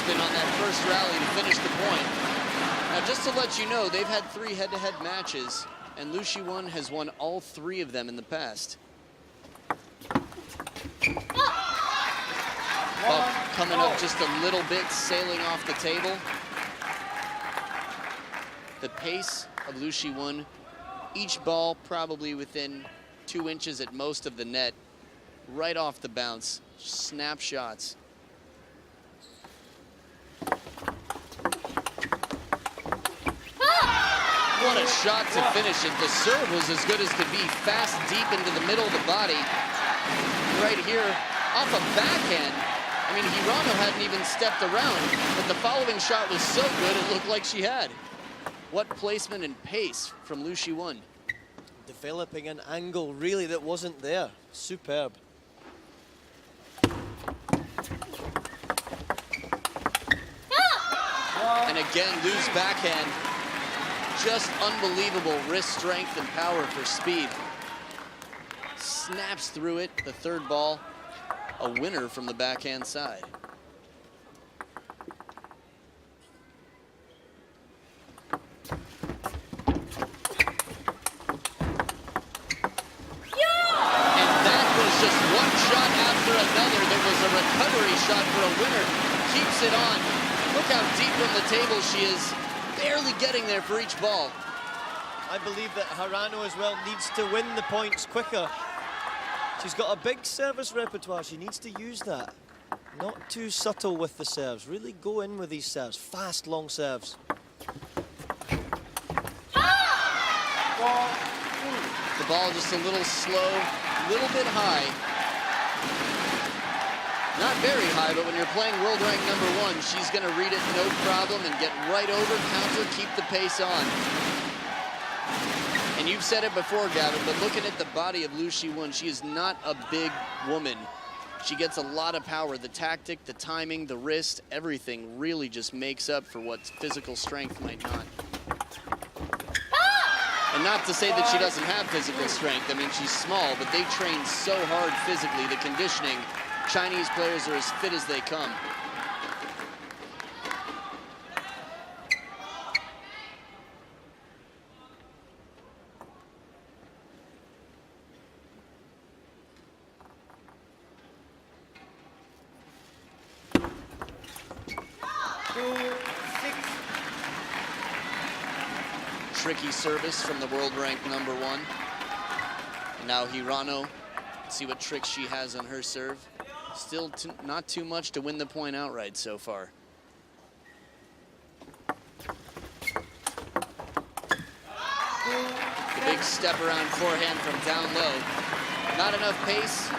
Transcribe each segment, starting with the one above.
topspin on that first rally to finish the point. Now, just to let you know, they've had 3 head-to-head matches, and LIU Shiwen has won all 3 of them in the past. Ball coming up just a little bit, sailing off the table. The pace of LIU Shiwen, each ball probably within 2 inches at most of the net, right off the bounce, snapshots. What a shot to finish it. The serve was as good as could be, fast, deep into the middle of the body. Right here, off a backhand. I mean, HIRAMO hadn't even stepped around, but the following shot was so good it looked like she had. What placement and pace from LIU Shiwen. Developing an angle, really, that wasn't there. Superb. And again, LIU's backhand. Just unbelievable wrist strength and power for speed. Snaps through it, the third ball. A winner from the backhand side. Just one shot after another. There was a recovery shot for a winner. Keeps it on. Look how deep on the table she is. Barely getting there for each ball. I believe that HIRAMO as well needs to win the points quicker. She's got a big service repertoire. She needs to use that. Not too subtle with the serves. Really go in with these serves. Fast, long serves. The ball just a little slow, a little bit high. Not very high, but when you're playing world rank #1, she's gonna read it no problem and get right over, counter, keep the pace on. And you've said it before, Gavin, but looking at the body of LIU Shiwen, she is not a big woman. She gets a lot of power. The tactic, the timing, the wrist, everything really just makes up for what physical strength might not. And not to say that she doesn't have physical strength. I mean, she's small, but they train so hard physically. The conditioning, Chinese players are as fit as they come. Tricky service from the world rank #1. And now HIRAMO, see what tricks she has on her serve. Still not too much to win the point outright so far. The big step around forehand from down low. Not enough pace.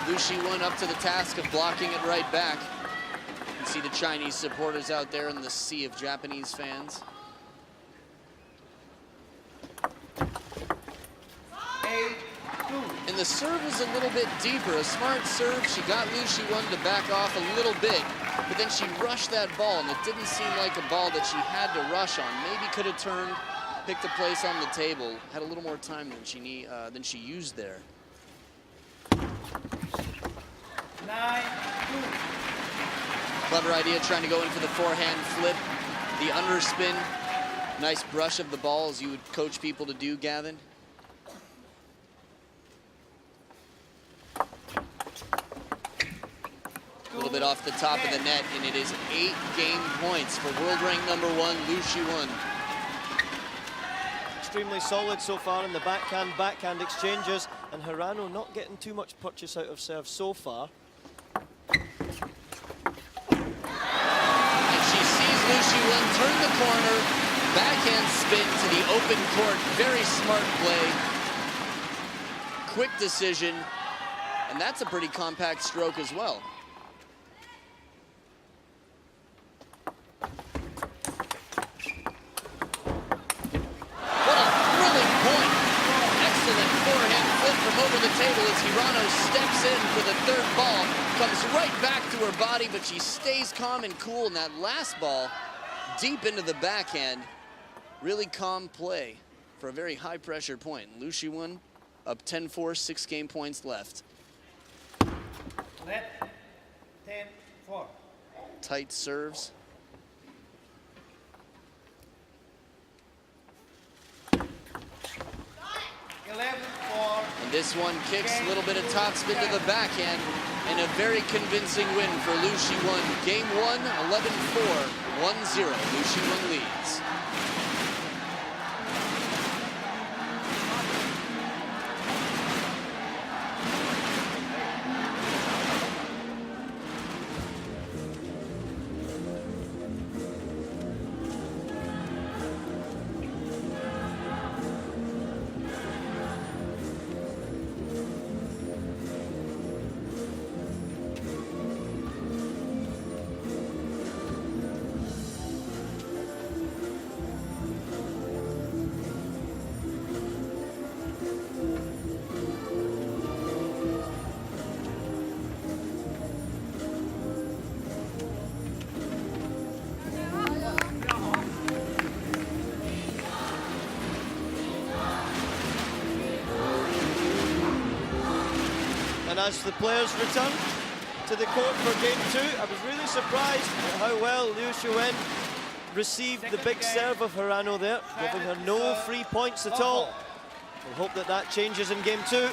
LIU Shiwen up to the task of blocking it right back. You can see the Chinese supporters out there in the sea of Japanese fans. And the serve was a little bit deeper, a smart serve. She got LIU Shiwen to back off a little bit, but then she rushed that ball, and it didn't seem like a ball that she had to rush on. Maybe could have turned, picked a place on the table, had a little more time than she used there. 9-2. Clever idea, trying to go in for the forehand flip, the underspin. Nice brush of the ball, as you would coach people to do, Gavin. A little bit off the top of the net, and it is 8 game points for world rank #1, LIU Shiwen. Extremely solid so far in the backhand exchanges, and HIRAMO not getting too much purchase out of serve so far. And she sees LIU Shiwen turn the corner, backhand spin to the open court. Very smart play. Quick decision, and that's a pretty compact stroke as well. Over the table as HIRAMO steps in for the third ball, comes right back to her body, but she stays calm and cool, and that last ball deep into the backhand, really calm play for a very high pressure point. LIU Shiwen up 10-4, 6 game points left. Net 10-4. tight serves. And this one kicks a little bit of topspin to the backhand, and a very convincing win for LIU Shiwen. Game 1, 11-4, 1-0. LIU Shiwen leads. And as the players return to the court for game 2, I was really surprised at how well LIU Shiwen received the big serve of HIRAMO there, giving her no free points at all. We'll hope that that changes in game 2.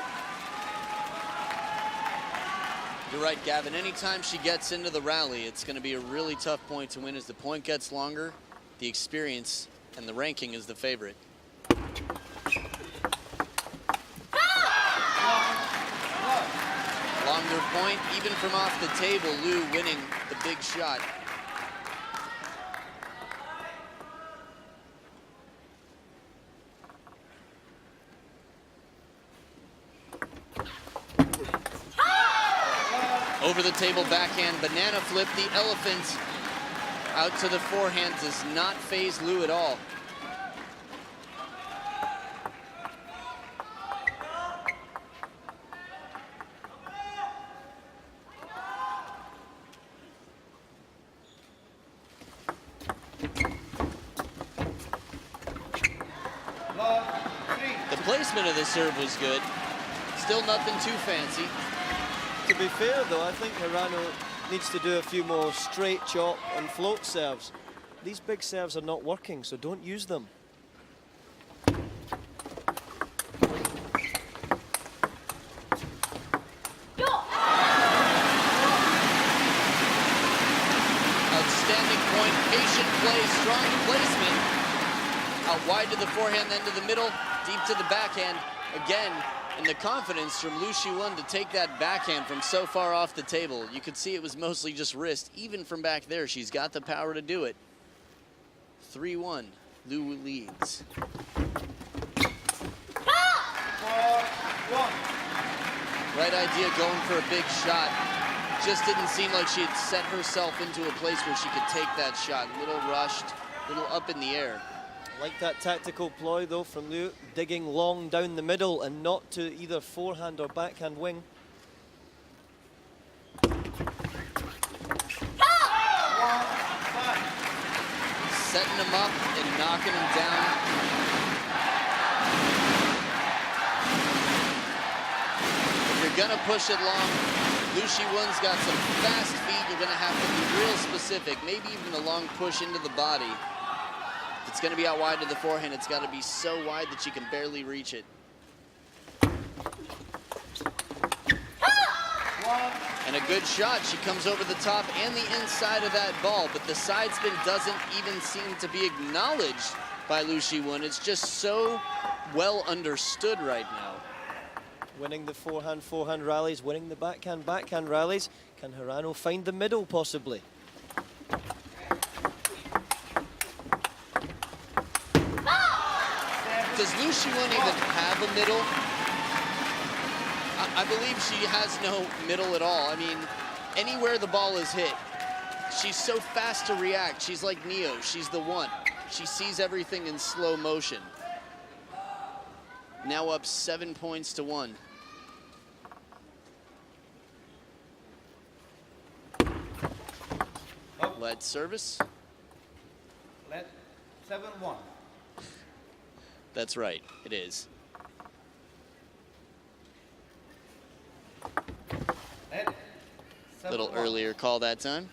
You're right, Gavin. Anytime she gets into the rally, it's going to be a really tough point to win. As the point gets longer, the experience and the ranking is the favorite. Longer point, even from off the table, LIU winning the big shot. Over the table backhand, banana flip, the elephant out to the forehand does not faze LIU at all. The placement of the serve was good. Still nothing too fancy. To be fair, though, I think HIRAMO needs to do a few more straight chop and float serves. These big serves are not working, so don't use them. Outstanding point, patient play, strong placement. Out wide to the forehand, then to the middle, deep to the backhand. Again, and the confidence from LIU Shiwen to take that backhand from so far off the table. You could see it was mostly just wrist. Even from back there, she's got the power to do it. 3-1, LIU leads. Right idea, going for a big shot. Just didn't seem like she had set herself into a place where she could take that shot. A little rushed, a little up in the air. Like that tactical ploy, though, from LIU, digging long down the middle and not to either forehand or backhand wing. Setting him up and knocking him down. If you're gonna push it long, LIU Shiwen's got some fast feet. You're gonna have to be real specific. Maybe even a long push into the body. It's going to be out wide to the forehand. It's got to be so wide that she can barely reach it. And a good shot. She comes over the top and the inside of that ball, but the side spin doesn't even seem to be acknowledged by LIU Shiwen. It's just so well understood right now. Winning the forehand rallies, winning the backhand rallies. Can HIRAMO find the middle, possibly? Does LIU Shiwen even have a middle? I believe she has no middle at all. I mean, anywhere the ball is hit, she's so fast to react. She's like Neo. She's the one. She sees everything in slow motion. Now up 7 points to 1. Lead service. Lead 7-1. That's right, it is. Lead 7-1. Little earlier call that time.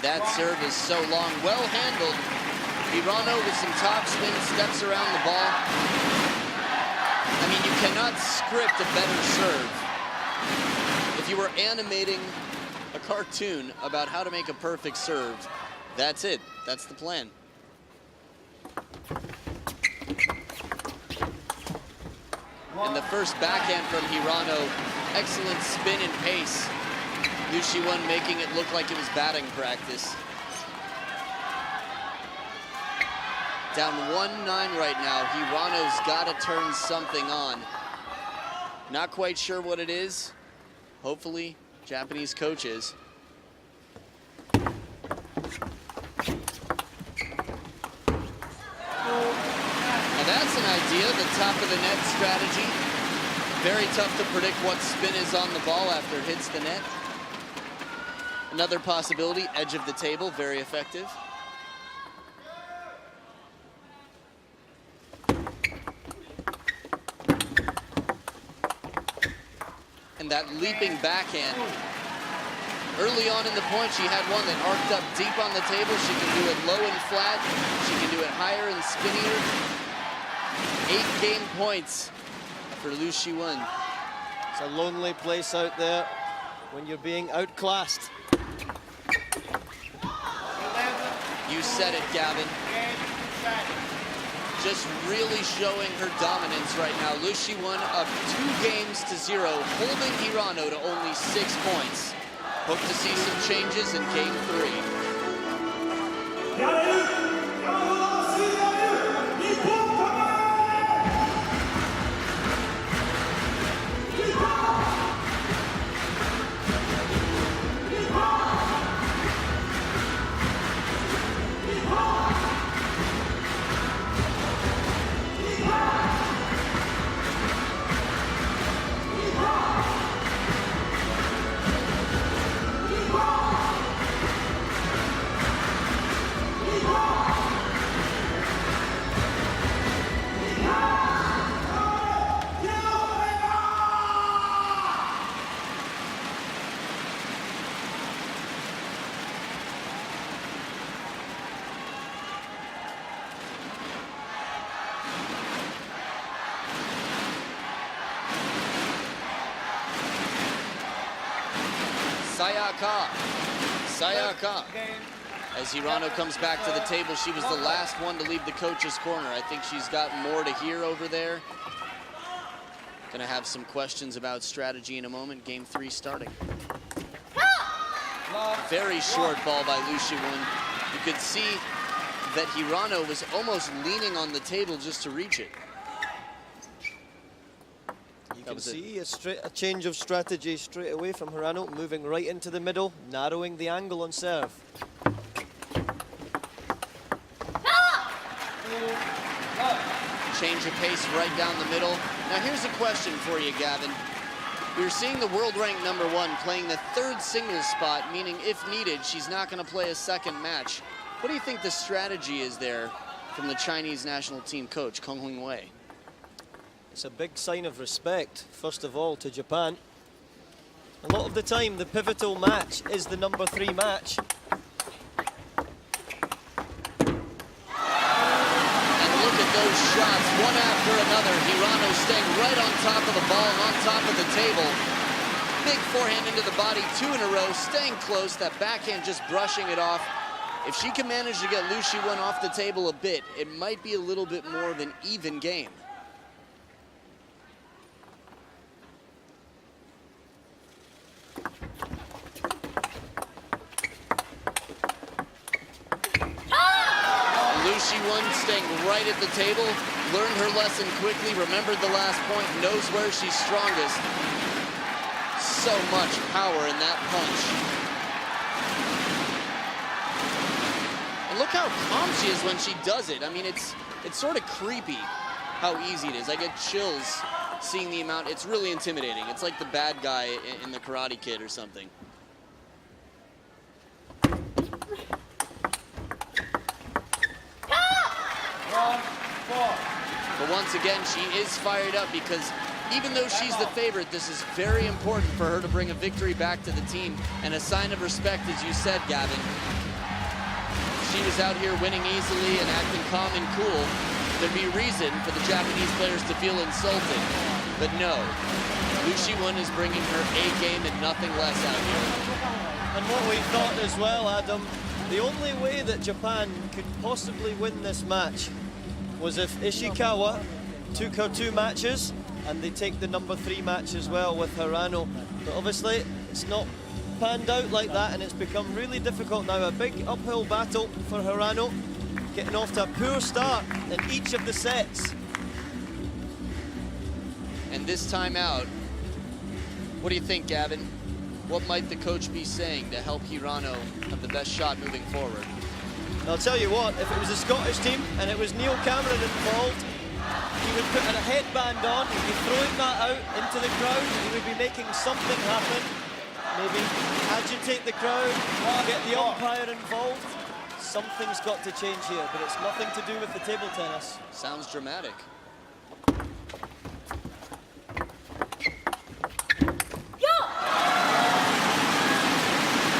that serve is so long. Well handled. HIRAMO with some top spin, steps around the ball. I mean, you cannot script a better serve. If you were animating a cartoon about how to make a perfect serve, that's it. That's the plan. And the first backhand from HIRAMO, excellent spin and pace. LIU Shiwen making it look like it was batting practice. Down 1-9 right now. HIRAMO's got to turn something on. Not quite sure what it is. Hopefully, Japanese coach is. And that's an idea, the top of the net strategy. Very tough to predict what spin is on the ball after it hits the net. Another possibility, edge of the table, very effective. And that leaping backhand. Early on in the point, she had one that arced up deep on the table. She can do it low and flat. She can do it higher and spinnier. 8 game points for LIU Shiwen. It's a lonely place out there when you're being outclassed. You said it, Gavin. Just really showing her dominance right now. LIU Shiwen up 2-0, holding HIRAMO to only 6 points. Hope to see some changes in game 3. Sayaka. As HIRAMO comes back to the table, she was the last one to leave the coach's corner. I think she's got more to hear over there. Gonna have some questions about strategy in a moment. Game 3 starting. Very short ball by LIU Shiwen. You could see that HIRAMO was almost leaning on the table just to reach it. You can see a change of strategy straight away from HIRAMO, moving right into the middle, narrowing the angle on serve. Change of pace right down the middle. Now here's a question for you, Gavin. We're seeing the world ranked #1 playing the 3rd singles spot, meaning if needed, she's not going to play a second match. What do you think the strategy is there from the Chinese national team coach, Kong Wei? It's a big sign of respect, first of all, to Japan. A lot of the time, the pivotal match is the #3 match. And look at those shots, one after another. HIRAMO staying right on top of the ball and on top of the table. Big forehand into the body, 2 in a row, staying close. That backhand just brushing it off. If she can manage to get LIU Shiwen off the table a bit, it might be a little bit more of an even game. LIU Shiwen staying right at the table, learned her lesson quickly, remembered the last point, knows where she's strongest. So much power in that punch. And look how calm she is when she does it. I mean, it's sort of creepy how easy it is. I get chills seeing the amount. It's really intimidating. It's like the bad guy in the Karate Kid or something. But once again, she is fired up because even though she's the favorite, this is very important for her to bring a victory back to the team and a sign of respect, as you said, Gavin. she was out here winning easily and acting calm and cool, there'd be reason for the Japanese players to feel insulted. But no, LIU Shiwen is bringing her A game and nothing less out here. And what we thought as well, Adam, the only way that Japan could possibly win this match was if Ishikawa took her 2 matches and they take the number 3 match as well with HIRAMO. But obviously, it's not panned out like that, and it's become really difficult now. A big uphill battle for HIRAMO, getting off to a poor start in each of the sets. And this time out, what do you think, Gavin? What might the coach be saying to help HIRAMO have the best shot moving forward? I'll tell you what, if it was a Scottish team and it was Neil Cameron involved, he would put a headband on, he'd be throwing that out into the crowd, he would be making something happen. Maybe agitate the crowd, get the umpire involved. Something's got to change here, but it's nothing to do with the table tennis. Sounds dramatic.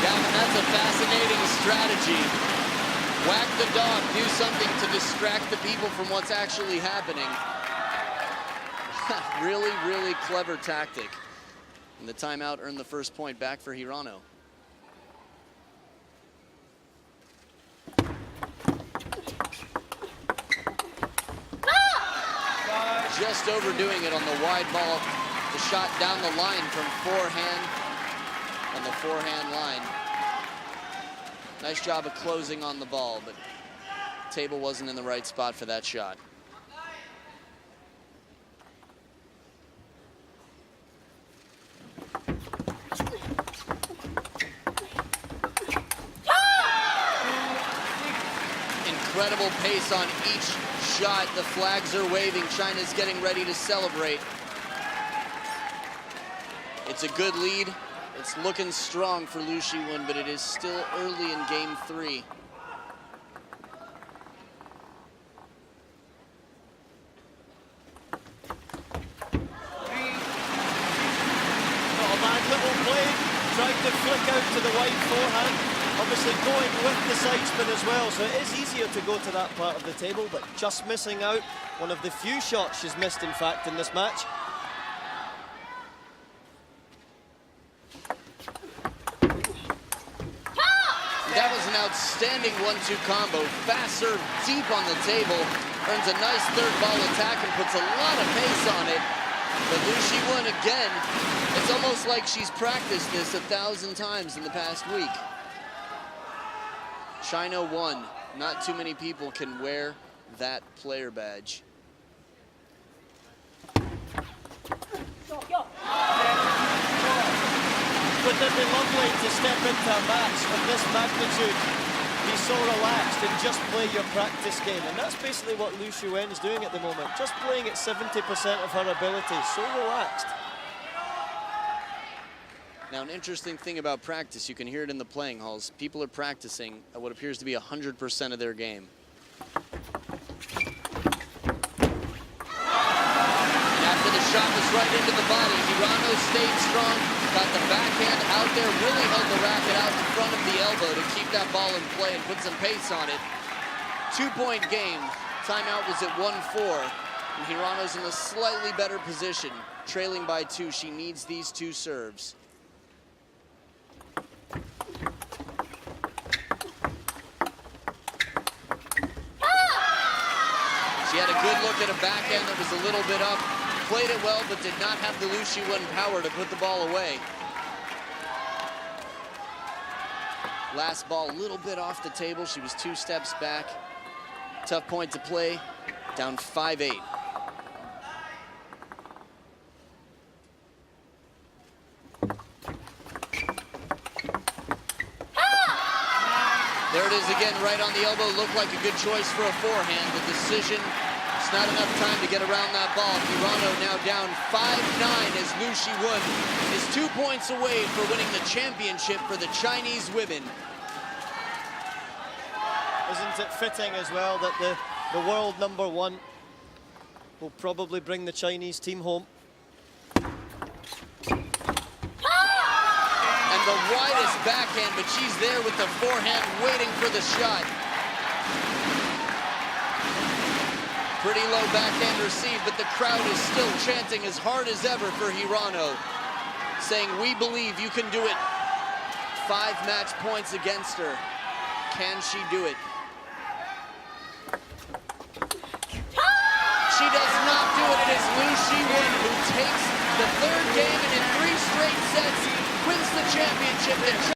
Gavin, that's a fascinating strategy. Whack the dog, do something to distract the people from what's actually happening. Really, really clever tactic. And the timeout earned the first point back for HIRAMO. Just overdoing it on the wide ball. The shot down the line from forehand on the forehand line. Nice job of closing on the ball, but the table wasn't in the right spot for that shot. Incredible pace on each shot. The flags are waving. China's getting ready to celebrate. It's a good lead. It's looking strong for LIU Shiwen, but it is still early in game 3. Not a bad little play, trying to flick out to the wide forehand. Obviously going with the side spin as well, so it is easier to go to that part of the table, but just missing out. One of the few shots she's missed, in fact, in this match. That was an outstanding 1-2 combo. Fast serve deep on the table. Earns a nice third ball attack and puts a lot of pace on it. But LIU Shiwen again, it's almost like she's practiced this 1,000 times in the past week. China won. Not too many people can wear that player badge. Wouldn't it be lovely to step into a match of this magnitude, be so relaxed and just play your practice game? And that's basically what LIU Shiwen is doing at the moment, just playing at 70% of her ability, so relaxed. Now, an interesting thing about practice, you can hear it in the playing halls. People are practicing at what appears to be 100% of their game. And after the shot was right into the body, HIRAMO stayed strong, got the backhand out there, really held the racket out in front of the elbow to keep that ball in play and put some pace on it. 2-point game. Timeout was at 1-4. And HIRAMO's in a slightly better position, trailing by 2. She needs these 2 serves. She had a good look at a backhand that was a little bit up, played it well, but did not have the LIU Shiwen power to put the ball away. Last ball, a little bit off the table. She was 2 steps back. Tough point to play, down 5-8. There it is again, right on the elbow. Looked like a good choice for a forehand. The decision, it's not enough time to get around that ball. HIRAMO now down 5-9 as LIU Shiwen is 2 points away for winning the championship for the Chinese women. Isn't it fitting as well that the world #1 will probably bring the Chinese team home? And the widest backhand, but she's there with the forehand waiting for the shot. Pretty low backhand receive, but the crowd is still chanting as hard as ever for HIRAMO, saying, we believe you can do it. 5 match points against her. Can she do it? She does not do it. It is LIU Shiwen who takes the 3rd game and in 3 straight sets wins the championship.